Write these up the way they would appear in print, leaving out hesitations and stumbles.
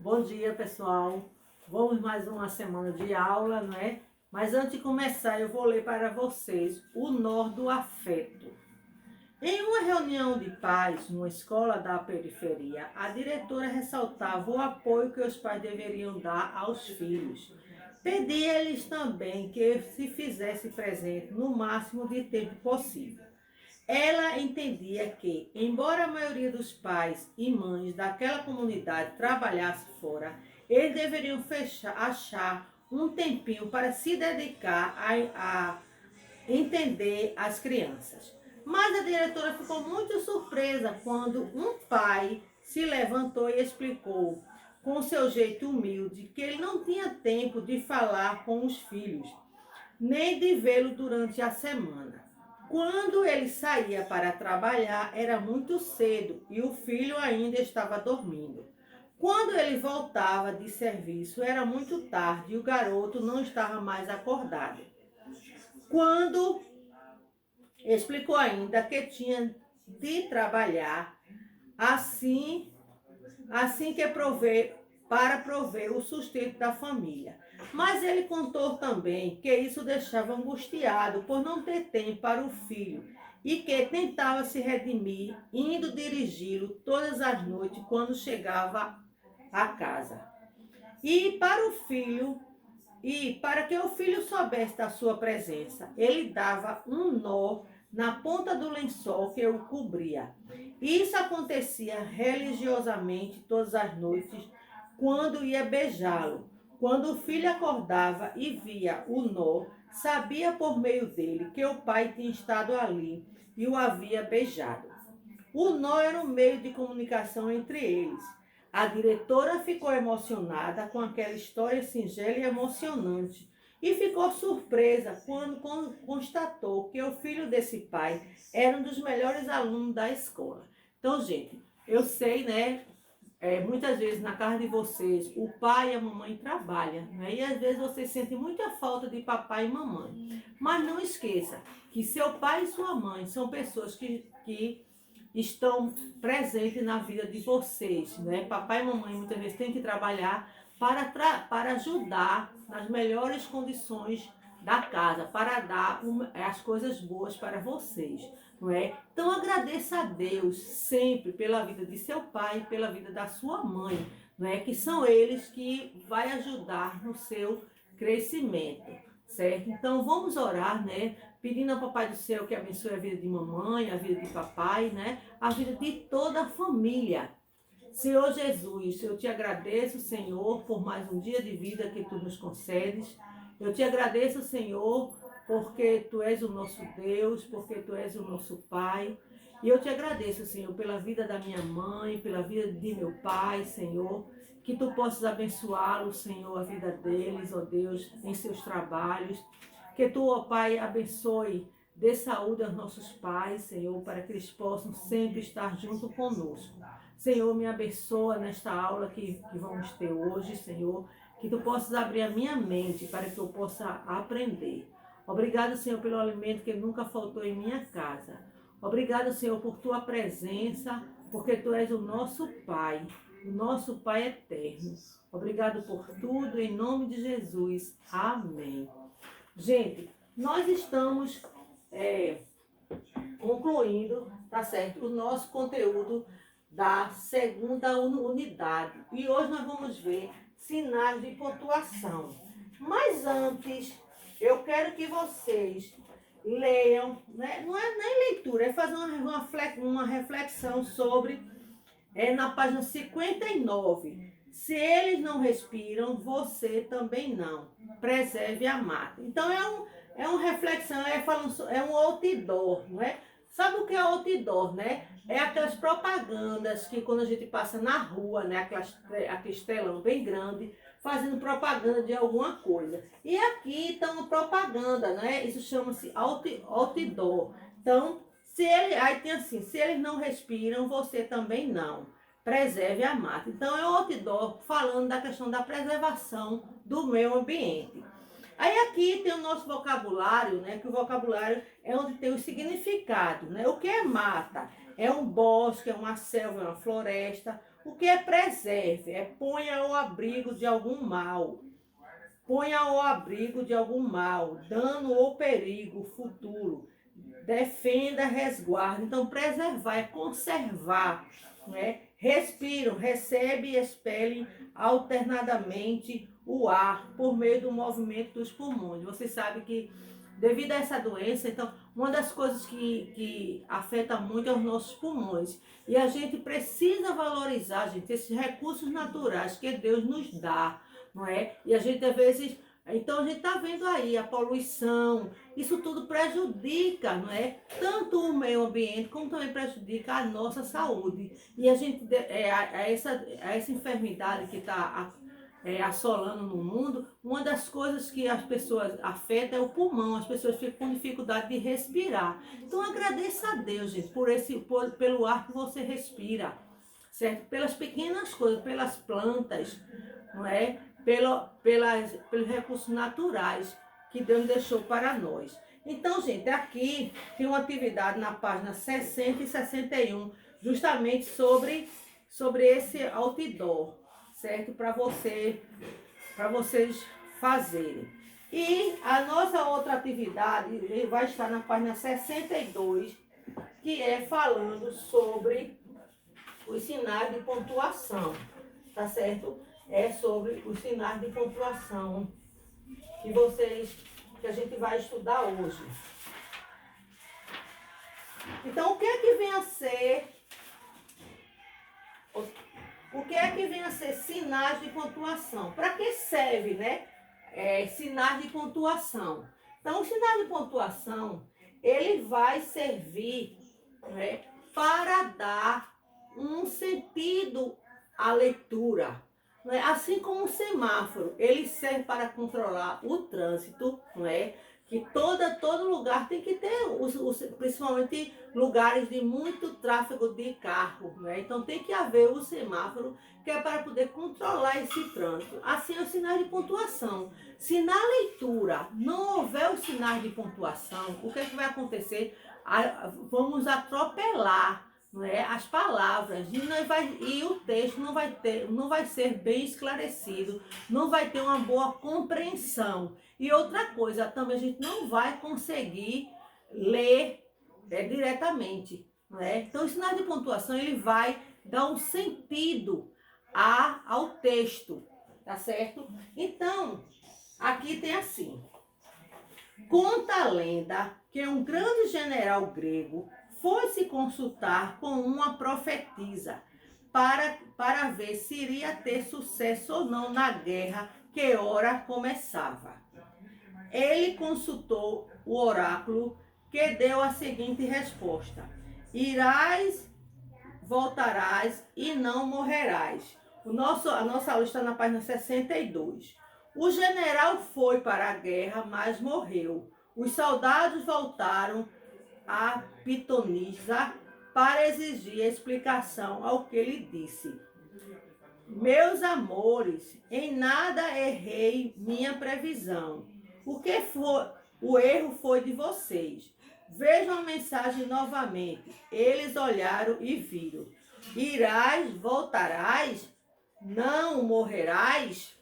Bom dia, pessoal. Vamos mais uma semana de aula, não é? Mas antes de começar, eu vou ler para vocês o nó do afeto. Em uma reunião de pais numa escola da periferia, a diretora ressaltava o apoio que os pais deveriam dar aos filhos. Pedia-lhes também que se fizesse presente no máximo de tempo possível. Ela entendia que, embora a maioria dos pais e mães daquela comunidade trabalhasse fora, eles deveriam achar um tempinho para se dedicar a entender as crianças. Mas a diretora ficou muito surpresa quando um pai se levantou e explicou, com seu jeito humilde, que ele não tinha tempo de falar com os filhos, nem de vê-lo durante a semana. Quando ele saía para trabalhar, era muito cedo e o filho ainda estava dormindo. Quando ele voltava de serviço, era muito tarde e o garoto não estava mais acordado. Quando explicou ainda que tinha de trabalhar assim que para prover o sustento da família. Mas ele contou também que isso deixava angustiado por não ter tempo para o filho e que tentava se redimir indo dirigi-lo todas as noites quando chegava a casa. E para o filho e para que o filho soubesse da sua presença, ele dava um nó na ponta do lençol que o cobria. Isso acontecia religiosamente todas as noites, quando ia beijá-lo. Quando o filho acordava e via o nó, sabia por meio dele que o pai tinha estado ali e o havia beijado. O nó era um meio de comunicação entre eles. A diretora ficou emocionada com aquela história singela e emocionante e ficou surpresa quando constatou que o filho desse pai era um dos melhores alunos da escola. Então, gente, eu sei, né? Muitas vezes na casa de vocês, o pai e a mamãe trabalham, né? E às vezes vocês sentem muita falta de papai e mamãe. Mas não esqueça que seu pai e sua mãe são pessoas que estão presentes na vida de vocês, né? Papai e mamãe muitas vezes têm que trabalhar para ajudar nas melhores condições da casa, para dar as coisas boas para vocês, não é? Então agradeça a Deus sempre pela vida de seu pai, pela vida da sua mãe, não é? Que são eles que vai ajudar no seu crescimento, certo? Então vamos orar, né? Pedindo ao Papai do Céu que abençoe a vida de mamãe, a vida de papai, né? A vida de toda a família. Senhor Jesus, eu te agradeço, Senhor, por mais um dia de vida que tu nos concedes. Eu te agradeço, Senhor, porque tu és o nosso Deus, porque tu és o nosso Pai. E eu te agradeço, Senhor, pela vida da minha mãe, pela vida de meu pai, Senhor. Que tu possas abençoá-los, Senhor, a vida deles, ó Deus, em seus trabalhos. Que tu, ó Pai, abençoe, dê saúde aos nossos pais, Senhor, para que eles possam sempre estar junto conosco. Senhor, me abençoa nesta aula que vamos ter hoje, Senhor, que tu possas abrir a minha mente para que eu possa aprender. Obrigado, Senhor, pelo alimento que nunca faltou em minha casa. Obrigado, Senhor, por tua presença, porque tu és o nosso Pai eterno. Obrigado por tudo, em nome de Jesus. Amém. Gente, nós estamos concluindo, tá certo, o nosso conteúdo da segunda unidade. E hoje nós vamos ver sinais de pontuação. Mas antes, eu quero que vocês leiam, né? Não é nem leitura, é fazer uma reflexão sobre, na página 59. Se eles não respiram, você também não. Preserve a mata. Então é uma reflexão, é um outdoor, não é? Sabe o que é outdoor, né? É aquelas propagandas que quando a gente passa na rua, né? Aquele telão bem grande, fazendo propaganda de alguma coisa. E aqui está uma propaganda, né? Isso chama-se outdoor. Então, aí tem assim, se eles não respiram, você também não. Preserve a mata. Então é o outdoor falando da questão da preservação do meio ambiente. Aí aqui tem o nosso vocabulário, né? Que o vocabulário é onde tem o significado, né? O que é mata? É um bosque, é uma selva, é uma floresta. O que é preserve? É ponha ao abrigo de algum mal. Ponha ao abrigo de algum mal, dano ou perigo futuro. Defenda, resguarde. Então, preservar é conservar, né? Respiram, recebe e expelem alternadamente o ar por meio do movimento dos pulmões. Você sabe que devido a essa doença, então, uma das coisas que afeta muito é os nossos pulmões. E a gente precisa valorizar, gente, esses recursos naturais que Deus nos dá, não é? E a gente, às vezes, então a gente está vendo aí a poluição, isso tudo prejudica, não é? Tanto o meio ambiente, como também prejudica a nossa saúde. E a gente, essa enfermidade que está assolando no mundo, uma das coisas que as pessoas afeta é o pulmão, as pessoas ficam com dificuldade de respirar. Então agradeça a Deus, gente, pelo ar que você respira, certo? Pelas pequenas coisas, pelas plantas, não é? Pelos recursos naturais que Deus deixou para nós. Então, gente, aqui tem uma atividade na página 60 e 61, justamente sobre esse outdoor, certo? Para vocês fazerem. E a nossa outra atividade vai estar na página 62, que é falando sobre os sinais de pontuação, tá certo? É sobre os sinais de pontuação que a gente vai estudar hoje. Então, o que é que vem a ser sinais de pontuação? Para que serve, né? Sinais de pontuação. Então, o sinal de pontuação, ele vai servir, né, para dar um sentido à leitura. Não é? Assim como o semáforo, ele serve para controlar o trânsito, não é? Que todo lugar tem que ter, principalmente lugares de muito tráfego de carro, né? Então tem que haver o semáforo, que é para poder controlar esse trânsito. Assim é o sinal de pontuação. Se na leitura não houver os sinais de pontuação, o que é que vai acontecer? Vamos atropelar, não é, as palavras, e o texto não vai ser bem esclarecido, não vai ter uma boa compreensão. E outra coisa, também a gente não vai conseguir ler diretamente, não é? Então, o sinal de pontuação, ele vai dar um sentido ao texto, tá certo? Então, aqui tem assim: conta a lenda que um grande general grego foi se consultar com uma profetisa para ver se iria ter sucesso ou não na guerra que ora começava. Ele consultou o oráculo, que deu a seguinte resposta: irás, voltarás e não morrerás. A nossa aula está na página 62. O general foi para a guerra, mas morreu. Os soldados voltaram a Pitonisa para exigir explicação ao que ele disse. Meus amores, em nada errei minha previsão. O erro foi de vocês. Vejam a mensagem novamente. Eles olharam e viram. Irás, voltarás, não morrerás.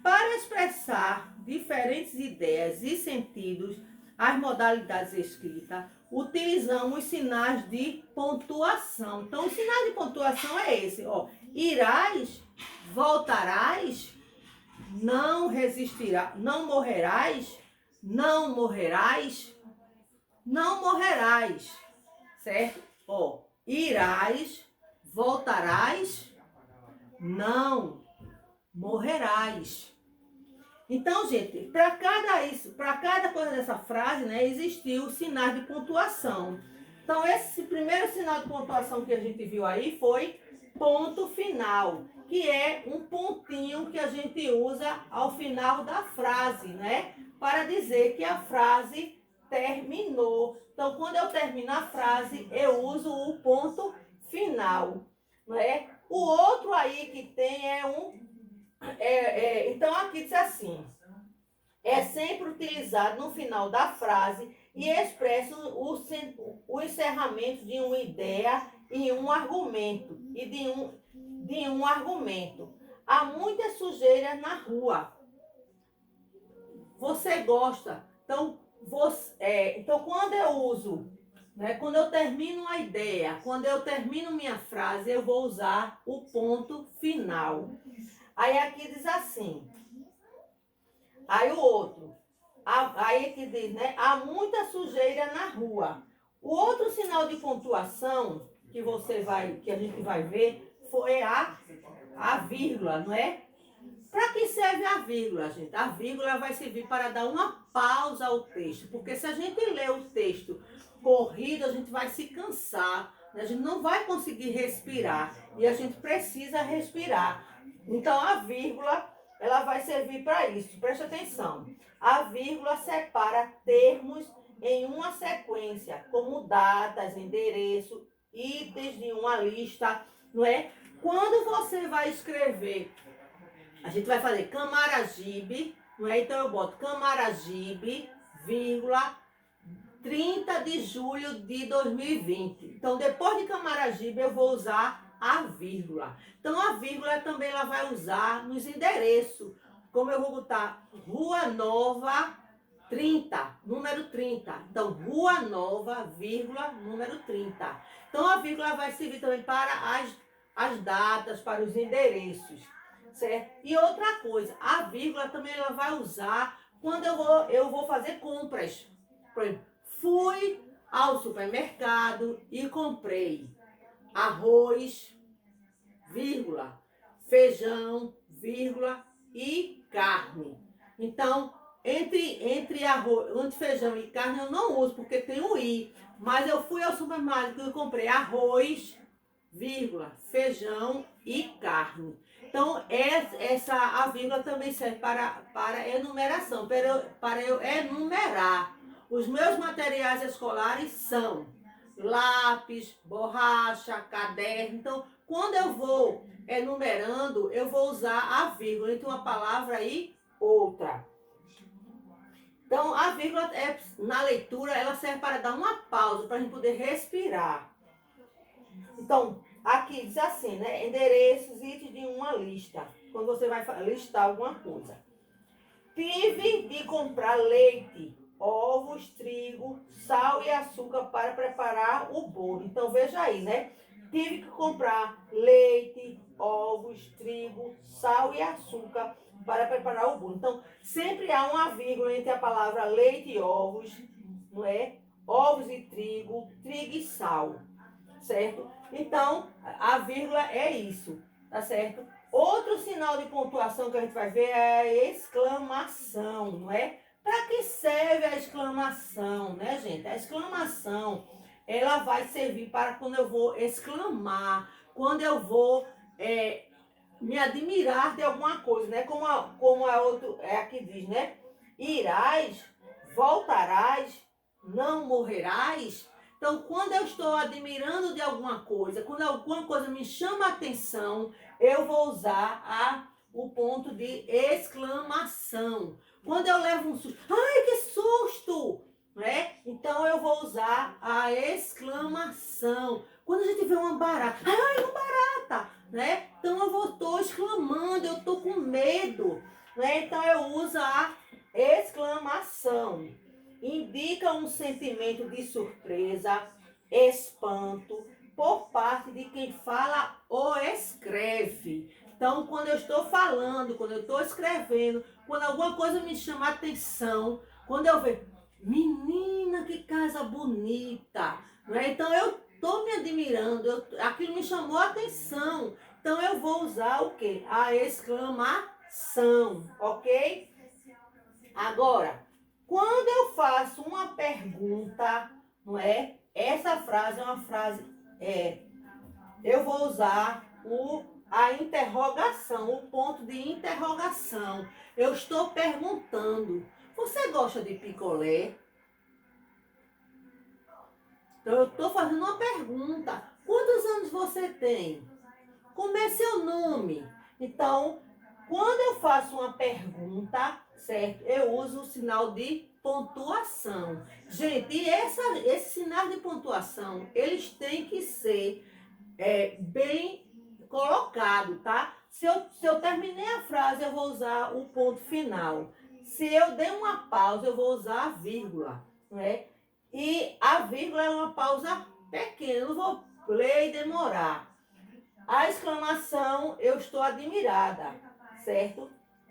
Para expressar diferentes ideias e sentidos, as modalidades escritas, utilizamos sinais de pontuação. Então, o sinal de pontuação é esse, ó. Irás, voltarás, não resistirás, não morrerás, não morrerás, não morrerás, certo? Ó, irás, voltarás, não morrerás. Então, gente, para cada coisa dessa frase, né, existiu sinais de pontuação. Então, esse primeiro sinal de pontuação que a gente viu aí foi ponto final, que é um pontinho que a gente usa ao final da frase, né, para dizer que a frase terminou. Então, quando eu termino a frase, eu uso o ponto final, né? O outro aí que tem então aqui diz assim: é sempre utilizado no final da frase e expressa o encerramento de uma ideia e um argumento de um argumento. Há muita sujeira na rua. Você gosta. Então quando eu uso, né, quando eu termino a ideia, quando eu termino minha frase, eu vou usar o ponto final. Aí aqui diz assim. Aí o outro. Aí que diz, né? Há muita sujeira na rua. O outro sinal de pontuação que a gente vai ver foi a vírgula, não é? Para que serve a vírgula, gente? A vírgula vai servir para dar uma pausa ao texto, porque se a gente ler o texto corrido, a gente vai se cansar, né? A gente não vai conseguir respirar e a gente precisa respirar. Então a vírgula, ela vai servir para isso. Preste atenção. A vírgula separa termos em uma sequência, como datas, endereço, itens de uma lista, não é? Quando você vai escrever, a gente vai fazer Camaragibe, não é? Então eu boto Camaragibe, vírgula, 30 de julho de 2020. Então depois de Camaragibe eu vou usar a vírgula. Então a vírgula também ela vai usar nos endereços. Como eu vou botar Rua Nova 30, número 30. Então, Rua Nova, vírgula, número 30. Então, a vírgula vai servir também para as datas, para os endereços, certo? E outra coisa, a vírgula também ela vai usar quando eu vou fazer compras. Por exemplo, fui ao supermercado e comprei arroz, vírgula, feijão, vírgula, e carne. Então, entre feijão e carne eu não uso, porque tem o i. Mas eu fui ao supermercado e comprei arroz, vírgula, feijão e carne. Então, a vírgula também serve para enumeração, para eu enumerar. Os meus materiais escolares são lápis, borracha, caderno. Então, quando eu vou enumerando, eu vou usar a vírgula entre uma palavra e outra. Então, a vírgula, na leitura, ela serve para dar uma pausa, para a gente poder respirar. Então, aqui diz assim, né? Endereços, itens de uma lista. Quando você vai listar alguma coisa. Tive de comprar leite, ovos, trigo, sal e açúcar para preparar o bolo. Então, veja aí, né? Tive que comprar leite, ovos, trigo, sal e açúcar para preparar o bolo. Então, sempre há uma vírgula entre a palavra leite e ovos, não é? Ovos e trigo, trigo e sal, certo? Então, a vírgula é isso, tá certo? Outro sinal de pontuação que a gente vai ver é a exclamação, não é? Para que serve a exclamação, né, gente? A exclamação, ela vai servir para quando eu vou exclamar, quando eu vou me admirar de alguma coisa, né? Como a outra, aqui diz, né? Irás, voltarás, não morrerás. Então, quando eu estou admirando de alguma coisa, quando alguma coisa me chama a atenção, eu vou usar o ponto de exclamação. Quando eu levo um susto, ai, que susto! Né? Então, eu vou usar a exclamação. Quando a gente vê uma barata, ai, uma barata! Né? Então, eu estou exclamando, eu estou com medo. Né? Então, eu uso a exclamação. Indica um sentimento de surpresa, espanto, por parte de quem fala ou escreve. Então, quando eu estou falando, quando eu estou escrevendo, quando alguma coisa me chama a atenção, quando eu vejo, menina, que casa bonita, né? Então eu estou me admirando, aquilo me chamou a atenção. Então eu vou usar o quê? A exclamação, ok? Agora, quando eu faço uma pergunta, não é? Essa frase é uma frase, eu vou usar a interrogação, o ponto de interrogação. Eu estou perguntando, você gosta de picolé? Então, eu estou fazendo uma pergunta. Quantos anos você tem? Como é seu nome? Então, quando eu faço uma pergunta, certo? Eu uso o sinal de pontuação. Gente, e esse sinal de pontuação, eles têm que ser bem, colocado, tá? Se eu terminei a frase, eu vou usar o ponto final. Se eu dei uma pausa, eu vou usar a vírgula, né? E a vírgula é uma pausa pequena, eu não vou ler e demorar. A exclamação, eu estou admirada, certo?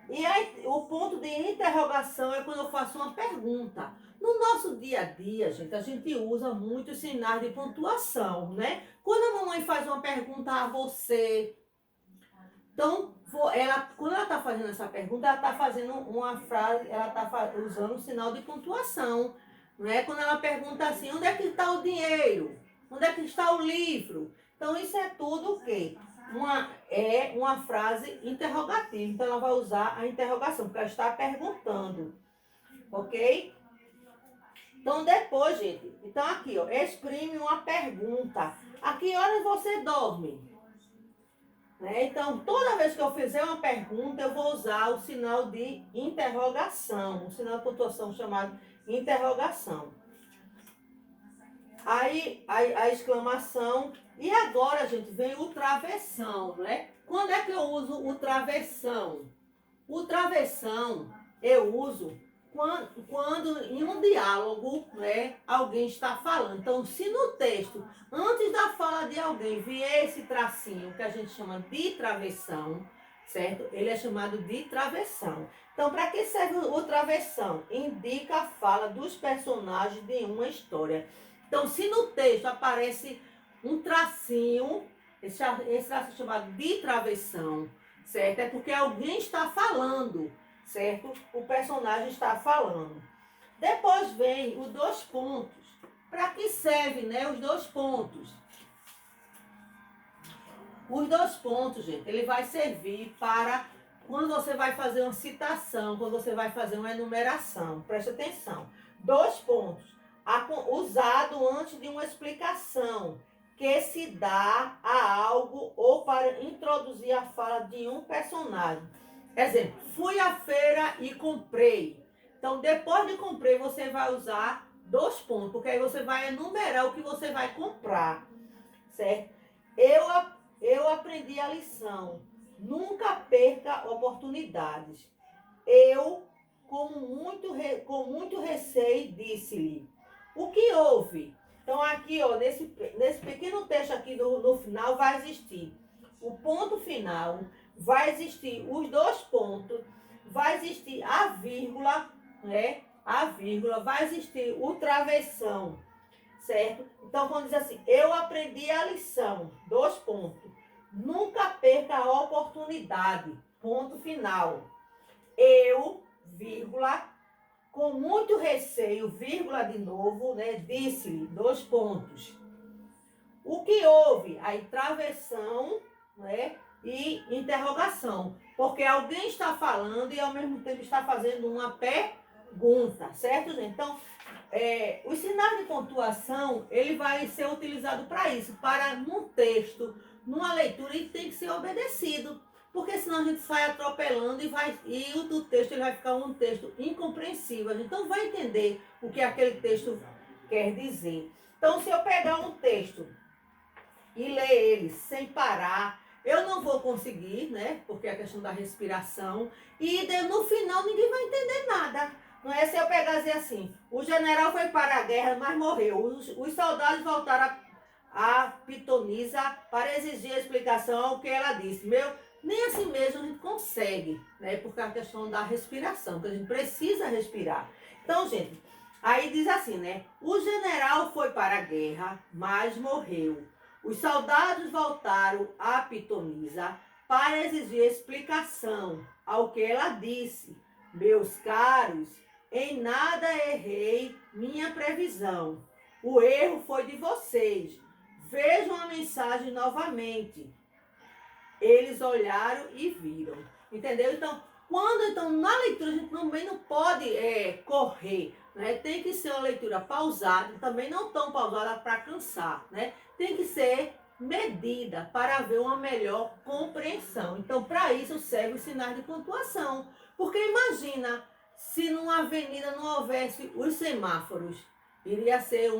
E aí, o ponto de interrogação é quando eu faço uma pergunta. No nosso dia a dia, gente, a gente usa muitos sinais de pontuação, né? Quando a mamãe faz uma pergunta a você, então, quando ela está fazendo essa pergunta, ela está fazendo uma frase, ela está usando um sinal de pontuação. Não é? Quando ela pergunta assim, onde é que está o dinheiro? Onde é que está o livro? Então, isso é tudo o quê? Uma frase interrogativa. Então, ela vai usar a interrogação, porque ela está perguntando. Ok? Então, depois, gente, então aqui, ó, exprime uma pergunta. A que horas você dorme? Né? Então, toda vez que eu fizer uma pergunta, eu vou usar o sinal de interrogação, o sinal de pontuação chamado interrogação. Aí, a exclamação. E agora, gente, vem o travessão, né? Quando é que eu uso o travessão? O travessão eu uso quando em um diálogo, né, alguém está falando. Então, se no texto, antes da fala de alguém, vier esse tracinho que a gente chama de travessão, certo? Ele é chamado de travessão. Então, para que serve o travessão? Indica a fala dos personagens de uma história. Então, se no texto aparece um tracinho, esse traço é chamado de travessão, certo? É porque alguém está falando, certo? O personagem está falando. Depois vem os dois pontos. Para que serve, né, os dois pontos? Os dois pontos, gente, ele vai servir para quando você vai fazer uma citação, quando você vai fazer uma enumeração. Preste atenção. Dois pontos. Usado antes de uma explicação que se dá a algo ou para introduzir a fala de um personagem. Exemplo, fui à feira e comprei. Então, depois de comprei, você vai usar dois pontos, porque aí você vai enumerar o que você vai comprar, certo? Eu aprendi a lição. Nunca perca oportunidades. Eu, com muito receio, disse-lhe: o que houve? Então, aqui, ó, nesse pequeno texto aqui no final, vai existir o ponto final, vai existir os dois pontos, vai existir a vírgula, né? A vírgula, vai existir o travessão, certo? Então, quando diz assim, eu aprendi a lição, dois pontos. Nunca perca a oportunidade, ponto final. Eu, vírgula, com muito receio, vírgula de novo, né? Disse-lhe, dois pontos. O que houve? Aí, travessão, né? E interrogação. Porque alguém está falando e ao mesmo tempo está fazendo uma pergunta, certo, gente? Então, o sinal de pontuação, ele vai ser utilizado para isso, para num texto, numa leitura, ele tem que ser obedecido. Porque senão a gente sai atropelando e o texto ele vai ficar um texto incompreensível. A gente não vai entender o que aquele texto quer dizer. Então, se eu pegar um texto e ler ele sem parar, eu não vou conseguir, né? Porque é a questão da respiração. E no final ninguém vai entender nada. Não é se eu pegar e dizer assim, o general foi para a guerra, mas morreu. Os soldados voltaram a Pitonisa para exigir a explicação ao que ela disse. Nem assim mesmo a gente consegue, né? Porque é a questão da respiração, que a gente precisa respirar. Então, gente, aí diz assim, né? O general foi para a guerra, mas morreu. Os soldados voltaram a Pitonisa para exigir explicação ao que ela disse. Meus caros, em nada errei minha previsão. O erro foi de vocês. Vejam a mensagem novamente. Eles olharam e viram. Entendeu? Então, na leitura, a gente também não pode correr. Né? Tem que ser uma leitura pausada, também não tão pausada para cansar. Né? Tem que ser medida para haver uma melhor compreensão. Então, para isso serve os sinais de pontuação. Porque imagina se numa avenida não houvesse os semáforos. Iria ser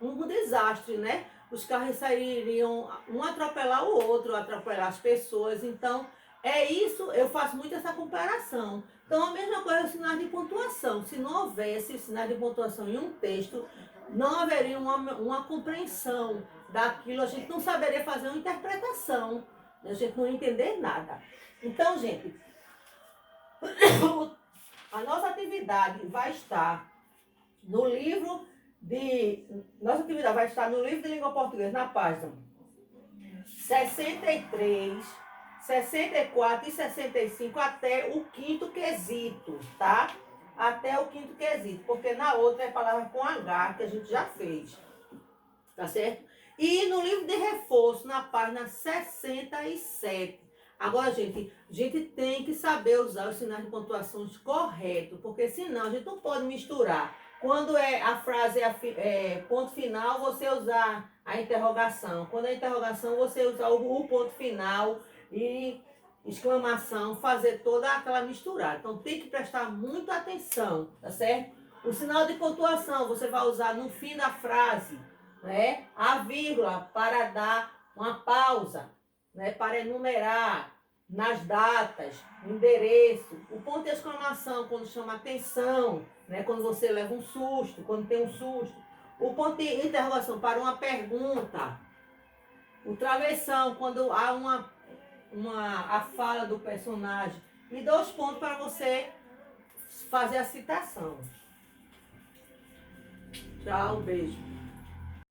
um desastre, né? os carros sairiam, um atropelar o outro, atropelar as pessoas. Então, é isso, eu faço muito essa comparação. Então, a mesma coisa é o sinal de pontuação. Se não houvesse sinal de pontuação em um texto, não haveria uma compreensão daquilo, a gente não saberia fazer uma interpretação, a gente não ia entender nada. Então, gente, a nossa atividade vai estar no livro Nossa atividade vai estar no livro de língua portuguesa, na página 63, 64 e 65 até o quinto quesito, tá? Até o quinto quesito, porque na outra é palavra com H, que a gente já fez, tá certo? E no livro de reforço, na página 67. Agora, gente, a gente tem que saber usar os sinais de pontuações corretos, porque senão a gente não pode misturar. Quando a frase é ponto final, você usar a interrogação. Quando é interrogação, você usar o ponto final e exclamação, fazer toda aquela misturada. Então, tem que prestar muita atenção, tá certo? O sinal de pontuação você vai usar no fim da frase, né? A vírgula para dar uma pausa, né? Para enumerar nas datas, no endereço. O ponto de exclamação quando chama atenção, né? Quando você leva um susto, quando tem um susto. O ponto de interrogação para uma pergunta. O travessão quando há a fala do personagem. E 2 pontos para você fazer a citação. Tchau, beijo.